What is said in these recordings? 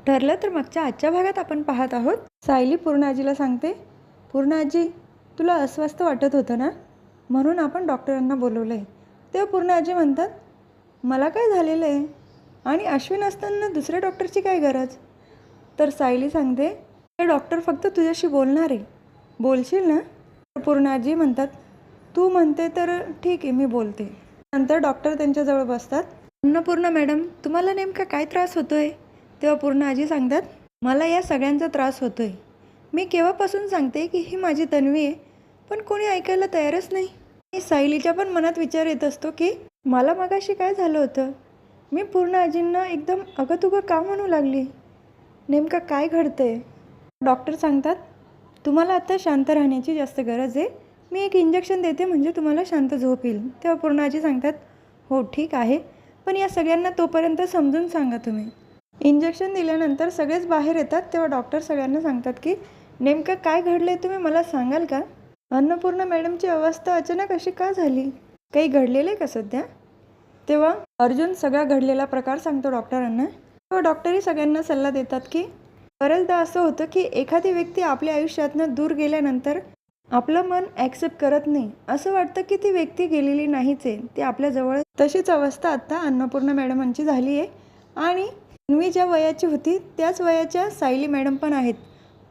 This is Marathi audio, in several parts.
ठरलं तर मागच्या आजच्या भागात आपण पाहत आहोत. सायली पूर्ण आजीला सांगते, पूर्ण आजी तुला अस्वस्थ वाटत होतं ना, म्हणून आपण डॉक्टरांना बोलवलं आहे. तेव्हा पूर्ण आजी म्हणतात, मला काय झालेलं आहे आणि अश्विन असताना दुसऱ्या डॉक्टरची काय गरज. तर सायली सांगते, ते डॉक्टर फक्त तुझ्याशी बोलणार आहे, बोलशील ना. तर पूर्ण आजी म्हणतात, तू म्हणते तर ठीक आहे, मी बोलते. नंतर डॉक्टर त्यांच्याजवळ बसतात. अन्नपूर्णा मॅडम, तुम्हाला नेमका काय त्रास होतो आहे. तेव्हा पूर्ण आजी सांगतात, मला या सगळ्यांचा त्रास होतो आहे. मी केव्हापासून सांगते की ही माझी तन्वी आहे, पण कोणी ऐकायला तयारच नाही. सायलीच्या पण मनात विचार येत असतो की मला मगाशी काय झालं होतं. मी पूर्ण आजींना एकदम अगं का म्हणू लागली, नेमकं काय घडतंय. डॉक्टर सांगतात, तुम्हाला आता शांत राहण्याची जास्त गरज आहे. मी एक इंजेक्शन देते म्हणजे तुम्हाला शांत झोप येईल. तेव्हा पूर्ण आजी सांगतात, हो ठीक आहे, पण या सगळ्यांना तोपर्यंत समजून सांगा तुम्ही. इंजेक्शन दिल्यानंतर सगळेच बाहेर येतात. तेव्हा डॉक्टर सगळ्यांना सांगतात की नेमकं काय घडलं आहे, तुम्ही मला सांगाल का. अन्नपूर्णा मॅडमची अवस्था अचानक अशी का झाली, काही घडलेलं आहे का सध्या. तेव्हा अर्जुन सगळा घडलेला प्रकार सांगतो डॉक्टरांना. तेव्हा डॉक्टरही सगळ्यांना सल्ला देतात की बऱ्याचदा असं होतं की एखादी व्यक्ती आपल्या आयुष्यातनं दूर गेल्यानंतर आपलं मन ॲक्सेप्ट करत नाही. असं वाटतं की ती व्यक्ती गेलेली नाहीच आहे, ती आपल्याजवळ. तशीच अवस्था आत्ता अन्नपूर्णा मॅडमांची झाली आहे. आणि तन्वी ज्या वयाची होती त्याच वयाच्या सायली मॅडम पण आहेत,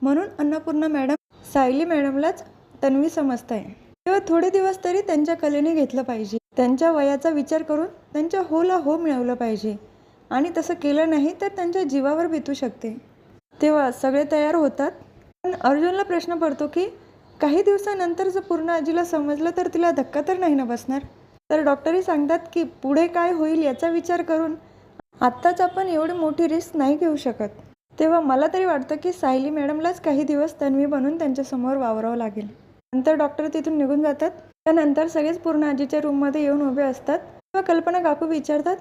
म्हणून अन्नपूर्णा मॅडम सायली मॅडमलाच तन्वी समजत आहे. तेव्हा थोडे दिवस तरी त्यांच्या कलेने घेतलं पाहिजे. त्यांच्या वयाचा विचार करून त्यांच्या होला हो मिळवलं पाहिजे, आणि तसं केलं नाही तर त्यांच्या जीवावर बेतू शकते. तेव्हा सगळे तयार होतात. पण अर्जुनला प्रश्न पडतो की काही दिवसानंतर जर पूर्ण आजीला समजलं तर तिला धक्का तर नाही ना बसणार. तर डॉक्टरही सांगतात की पुढे काय होईल याचा विचार करून आत्ताच आपण एवढी मोठी रिस्क नाही घेऊ शकत. तेव्हा मला तरी वाटतं की सायली मॅडमलाच काही दिवस तन्वी बनून त्यांच्यासमोर वावरावं लागेल. नंतर डॉक्टर तिथून निघून जातात. त्यानंतर सगळेच पूर्ण आजीच्या रूममध्ये येऊन उभे असतात. तेव्हा कल्पना काकू विचारतात,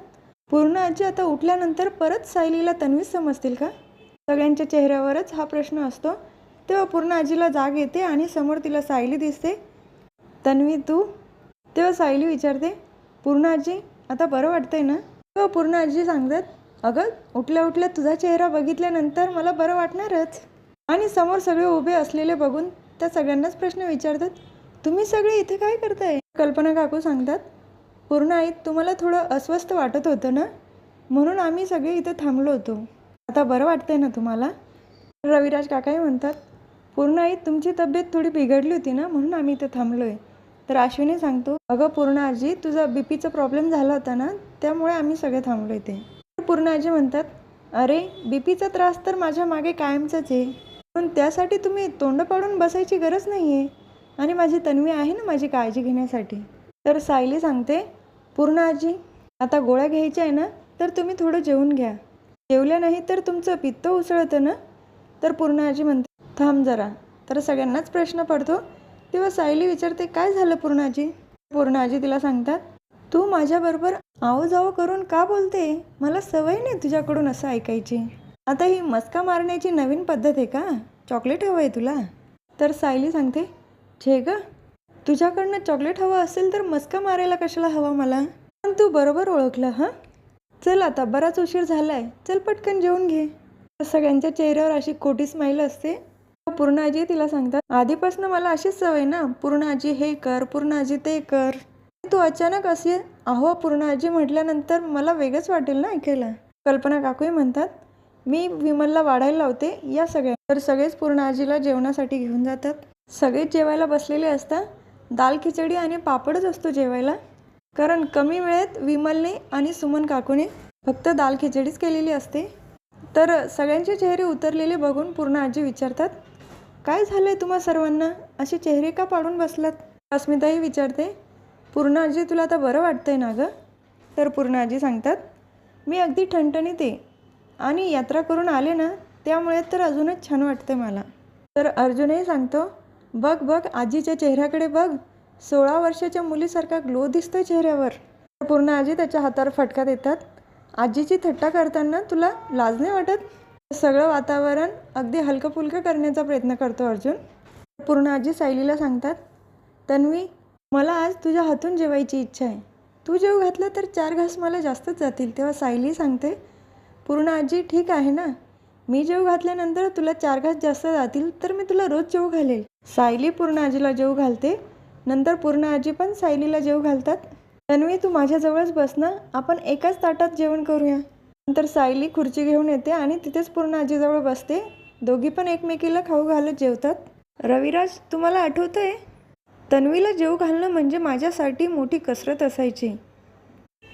पूर्ण आजी आता उठल्यानंतर परत सायलीला तन्वीच समजतील का. सगळ्यांच्या चेहऱ्यावरच हा प्रश्न असतो. तेव्हा पूर्ण आजीला जाग येते आणि समोर तिला सायली दिसते. तन्वी तू. तेव्हा सायली विचारते, पूर्ण आजी आता बरं वाटतंय ना. तेव्हा पूर्ण आजी सांगतात, अगं उठल्या उठल्या तुझा चेहरा बघितल्यानंतर मला बरं वाटणारच. आणि समोर सगळे उभे असलेले बघून त्या सगळ्यांनाच प्रश्न विचारतात, तुम्ही सगळे इथे काय करताय. कल्पना काकू सांगतात, पूर्ण आई तुम्हाला थोडं अस्वस्थ वाटत होतं ना, म्हणून आम्ही सगळे इथे थांबलो होतो. आता बरं वाटतंय ना तुम्हाला. रविराज काकाही म्हणतात, पूर्ण आई तुमची तब्येत थोडी बिघडली होती ना, म्हणून आम्ही इथे थांबलो आहे. तर अश्विनी सांगतो, अगं पूर्ण आजी तुझा बीपीचा प्रॉब्लेम झाला होता ना, त्यामुळे आम्ही सगळे थांबलो इथे. पूर्ण आजी म्हणतात, अरे बीपीचा त्रास तर माझ्या मागे कायमचाच आहे, पण त्यासाठी तुम्ही तोंड पाडून बसायची गरज नाही आहे, आणि माझी तन्वी आहे ना माझी काळजी घेण्यासाठी. तर सायली सांगते, पूर्ण आजी आता गोळ्या घ्यायच्या आहे ना, तर तुम्ही थोडं जेवून घ्या. जेवल्या नाही तर तुमचं पित्त उसळतं ना. तर पूर्ण आजी म्हणते, थांब जरा. तर सगळ्यांनाच प्रश्न पडतो. तेव्हा सायली विचारते, काय झालं पूर्ण आजी. पूर्ण आजी तिला सांगतात, तू माझ्याबरोबर आहो जावं करून का बोलते, मला सवय नाही तुझ्याकडून असं ऐकायची. आता ही मस्का मारण्याची नवीन पद्धत आहे का, चॉकलेट हवं आहे तुला. तर सायली सांगते, छे ग, तुझ्याकडनं चॉकलेट हवं असेल तर मस्का मारायला कशाला हवा मला. पण तू बरोबर ओळखलं. हां चल आता बराच उशीर झालाय, चल पटकन जेवून घे. सगळ्यांच्या चेहऱ्यावर अशी खोटी स्माईल असते. पूर्ण आजी तिला सांगतात, आधीपासून मला अशीच सवय ना, पूर्ण आजी हे कर, पूर्ण आजी ते कर. तू अचानक असे अहो पूर्ण आजी म्हटल्यानंतर मला वेगळंच वाटेल ना ऐकायला. कल्पना काकूही म्हणतात, मी विमलला वाढायला लावते या सगळ्या. तर सगळेच पूर्ण आजीला जेवणासाठी घेऊन जातात. सगळेच जेवायला बसलेले असतात. दाल खिचडी आणि पापडच असतो जेवायला, कारण कमी वेळेत विमलने आणि सुमन काकूने फक्त दाल खिचडीच केलेली असते. तर सगळ्यांचे चेहरे उतरलेले बघून पूर्ण आजी विचारतात, काय झालं आहे तुम्हा सर्वांना, असे चेहरे का पाडून बसलात. अस्मिताही विचारते, पूर्ण आजी तुला आता बरं वाटतंय ना गं. तर पूर्ण आजी सांगतात, मी अगदी ठणठणीत आहे आणि यात्रा करून आले ना, त्यामुळे तर अजूनच छान वाटतं मला. तर अर्जुनही सांगतो, बघ बघ आजीच्या चेहऱ्याकडे बघ, 16 वर्षाच्या मुलीसारखा ग्लो दिसतोय चेहऱ्यावर. पूर्ण आजी त्याच्या हातावर फटका देतात, आजीची थट्टा करताना तुला लाज नाही वाटत. सगळं वातावरण अगदी हलकं फुलकं करण्याचा प्रयत्न करतो अर्जुन. पूर्ण आजी सायलीला सांगतात, तन्वी मला आज तुझ्या हातून जेवायची इच्छा आहे, तू जेव घातलं तर 4 घास मला जास्तच जातील. तेव्हा सायली सांगते, पूर्ण आजी ठीक आहे ना, मी जेव घातल्यानंतर तुला 4 घास जास्त जातील तर मी तुला रोज जेव घालेल. सायली पूर्ण आजीला जेव घालते. नंतर पूर्ण आजी पण सायलीला जेव घालतात. तन्वी, तू माझ्याजवळच बस ना, आपण एकाच ताटात जेवण करूया. नंतर सायली खुर्ची घेऊन येते आणि तिथेच पूर्ण आजीजवळ बसते. दोघी पण एकमेकीला खाऊ घालत जेवतात. रविराज, तुम्हाला आठवतंय, तन्वीला जेव घालणं म्हणजे माझ्यासाठी मोठी कसरत असायची.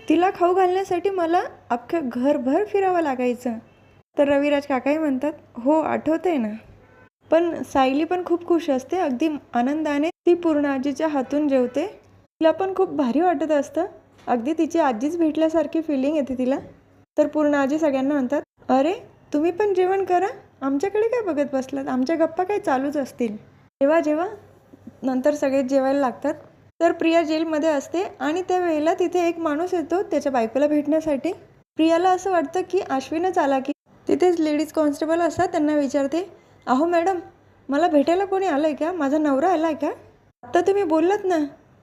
तिला खाऊ घालण्यासाठी मला अख्खं घरभर फिरावं लागायचं. तर रविराज काकाही म्हणतात, हो आठवतंय ना. पण सायली पण खूप खुश असते. अगदी आनंदाने ती पूर्ण आजीच्या हातून जेवते. तिला पण खूप भारी वाटत असतं. अगदी तिची आजीच भेटल्यासारखी फिलिंग येते तिला. तर पूर्ण आजी सगळ्यांना म्हणतात, अरे तुम्ही पण जेवण करा, आमच्याकडे काय बघत बसलात, आमच्या गप्पा काय चालूच असतील. जेव्हा नंतर सगळे जेवायला लागतात. तर प्रिया जेलमध्ये असते आणि त्यावेळेला तिथे एक माणूस येतो त्याच्या बायकोला भेटण्यासाठी. प्रियाला असं वाटतं की अश्विनच आला की. तिथेच लेडीज कॉन्स्टेबल असतात, त्यांना विचारते, अहो मॅडम, मला भेटायला कोणी आलं आहे का, माझा नवरा आला आहे का? आत्ता तुम्ही बोललात ना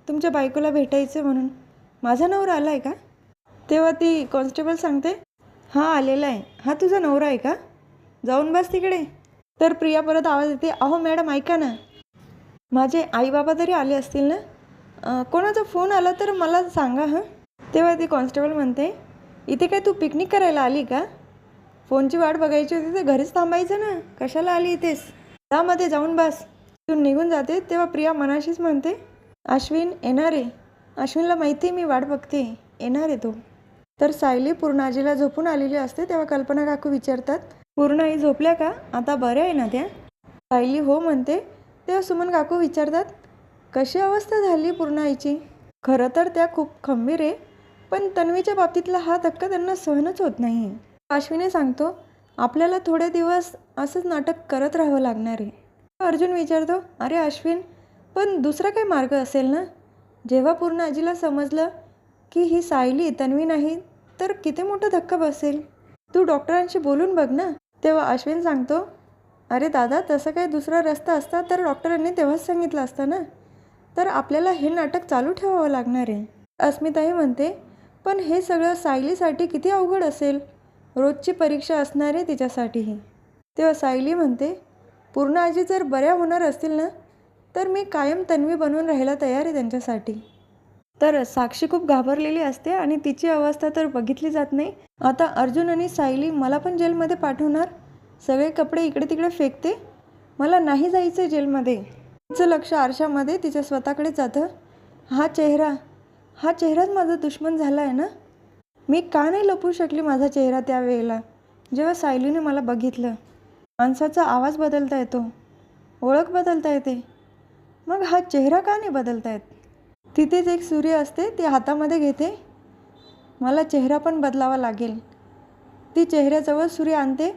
तुमच्या बायकोला भेटायचं म्हणून, माझा नवरा आला आहे का? तेव्हा ती कॉन्स्टेबल सांगते, हां आलेला आहे. हा तुझा नवरा आहे का? जाऊन बस तिकडे. तर प्रिया परत आवाज येते, अहो मॅडम ऐका ना, माझे आई बाबा तरी आले असतील ना, कोणाचा फोन आला तर मला सांगा हां. तेव्हा ती कॉन्स्टेबल म्हणते, इथे काय तू पिकनिक करायला आली का? फोनची वाट बघायची होती तर घरीच थांबायचं ना, कशाला आली इथेच? त्यामध्ये जाऊन बस. तू निघून जाते. तेव्हा प्रिया मनाशीच म्हणते, अश्विन येणार आहे, अश्विनला माहिती मी वाट बघते, येणार आहे तो. तर सायली पूर्ण आजीला झोपून आलेली असते. तेव्हा कल्पना काकू विचारतात, पूर्ण आई झोपल्या का, आता बऱ्या आहे ना त्या? सायली हो म्हणते. तेव्हा सुमन काकू विचारतात, कशी अवस्था झाली पूर्ण आईची? खरं तर त्या खूप खंबीर आहे, पण तन्वीच्या बाबतीतला हा धक्का त्यांना सहनच होत नाही. अश्विनी सांगतो, आपल्याला थोडे दिवस असंच नाटक करत राहावं लागणार आहे. अर्जुन विचारतो, अरे अश्विन, पण दुसरा काही मार्ग असेल ना? जेव्हा पूर्ण आजीला समजलं की ही सायली तन्वी नाही तर किती मोठा धक्का बसेल. तू डॉक्टरांशी बोलून बघ ना. तेव्हा अश्विन सांगतो, अरे दादा, तसं काही दुसरा रस्ता असता तर डॉक्टरांनी तेव्हाच सांगितलं असतं ना. तर आपल्याला हे नाटक चालू ठेवावं लागणार आहे. अस्मिताही म्हणते, पण हे सगळं सायलीसाठी किती अवघड असेल, रोजची परीक्षा असणार आहे तिच्यासाठीही. तेव्हा सायली म्हणते, पूर्ण आजी जर बऱ्या होणार असतील ना तर मी कायम तन्वी बनवून राहायला तयार आहे त्यांच्यासाठी. तर साक्षी खूप घाबरलेली असते आणि तिची अवस्था तर बघितली जात नाही. आता अर्जुन आणि सायली मला पण जेलमध्ये पाठवणार, सगळे कपडे इकडे तिकडे फेकते, मला नाही जायचं आहे जेलमध्ये. तिचं लक्ष आरशामध्ये तिच्या स्वतःकडे जातं. हा चेहराच माझा दुश्मन झाला आहे ना. मी का नाही लपवू शकली माझा चेहरा त्यावेळेला जेव्हा सायलीने मला बघितलं. माणसाचा आवाज बदलता येतो, ओळख बदलता येते, मग हा चेहरा का नाही बदलता येत? तिथेच एक सूर्य असते, ती हातामध्ये घेते. मला चेहरा पण बदलावा लागेल. ती चेहऱ्याजवळ सूर्य आणते.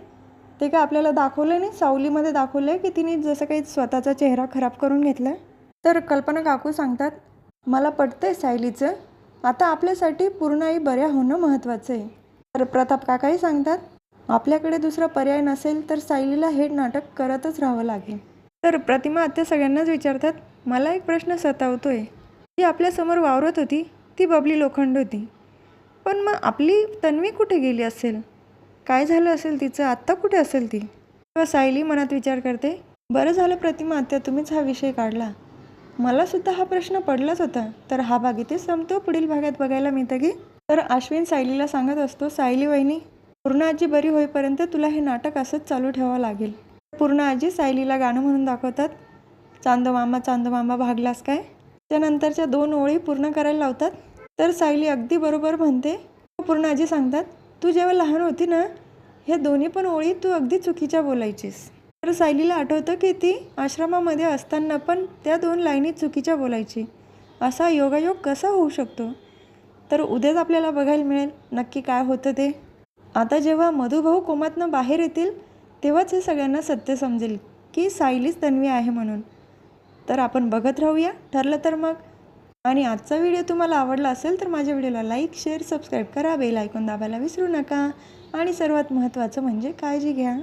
ते काय आपल्याला दाखवलं नाही, सावलीमध्ये दाखवलं आहे की तिने जसं काही स्वतःचा चेहरा खराब करून घेतला. तर कल्पना काकू सांगतात, मला पटतंय सायलीचं, आता आपल्यासाठी पूर्ण आई बऱ्या होणं महत्त्वाचं आहे. तर प्रताप काकाही सांगतात, आपल्याकडे दुसरा पर्याय नसेल तर सायलीला हे नाटक करतच राहावं लागेल. तर प्रतिमा आत्या सगळ्यांनाच विचारतात, मला एक प्रश्न सतावतोय, जी आपल्यासमोर वावरत होती ती बबली लोखंड होती, पण मग आपली तन्वी कुठे गेली असेल, काय झालं असेल तिचं, आत्ता कुठे असेल ती? तेव्हा सायली मनात विचार करते, बरं झालं प्रतिमा आत्या तुम्हीच हा विषय काढला, मला सुद्धा हा प्रश्न पडलाच होता. तर हा भाग इथे संपतो, पुढील भागात बघायला मिळतं की. तर अश्विन सायलीला सांगत असतो, सायली वहिनी, पूर्ण आजी बरी होईपर्यंत तुला हे नाटक असंच चालू ठेवावं लागेल. पूर्ण आजी सायलीला गाणं म्हणून दाखवतात, चांदो मामा भागलास काय. त्यानंतरच्या 2 ओळी पूर्ण करायला लावतात. तर सायली अगदी बरोबर म्हणते. पूर्ण आजी सांगतात, तू जेव्हा लहान होती ना, ह्या दोन्ही पण ओळी तू अगदी चुकीच्या बोलायचीस. तर सायलीला आठवतं की ती आश्रमामध्ये असताना पण त्या 2 लाईनी चुकीच्या बोलायची. असा योगायोग कसा होऊ शकतो? तर उद्याच आपल्याला बघायला मिळेल नक्की काय होतं ते. आता जेव्हा मधुभाऊ कोमातनं बाहेर येतील तेव्हाच हे सगळ्यांना सत्य समजेल की सायलीच तन्वी आहे म्हणून. तर आपण बघत राहूया, ठरलं तर मग. आणि आजचा व्हिडिओ तुम्हाला आवडला असेल तर माझ्या व्हिडिओला लाईक, शेअर, सबस्क्राईब करा, बेल आयकॉन दाबायला विसरू नका. आणि सर्वात महत्त्वाचं म्हणजे काळजी घ्या.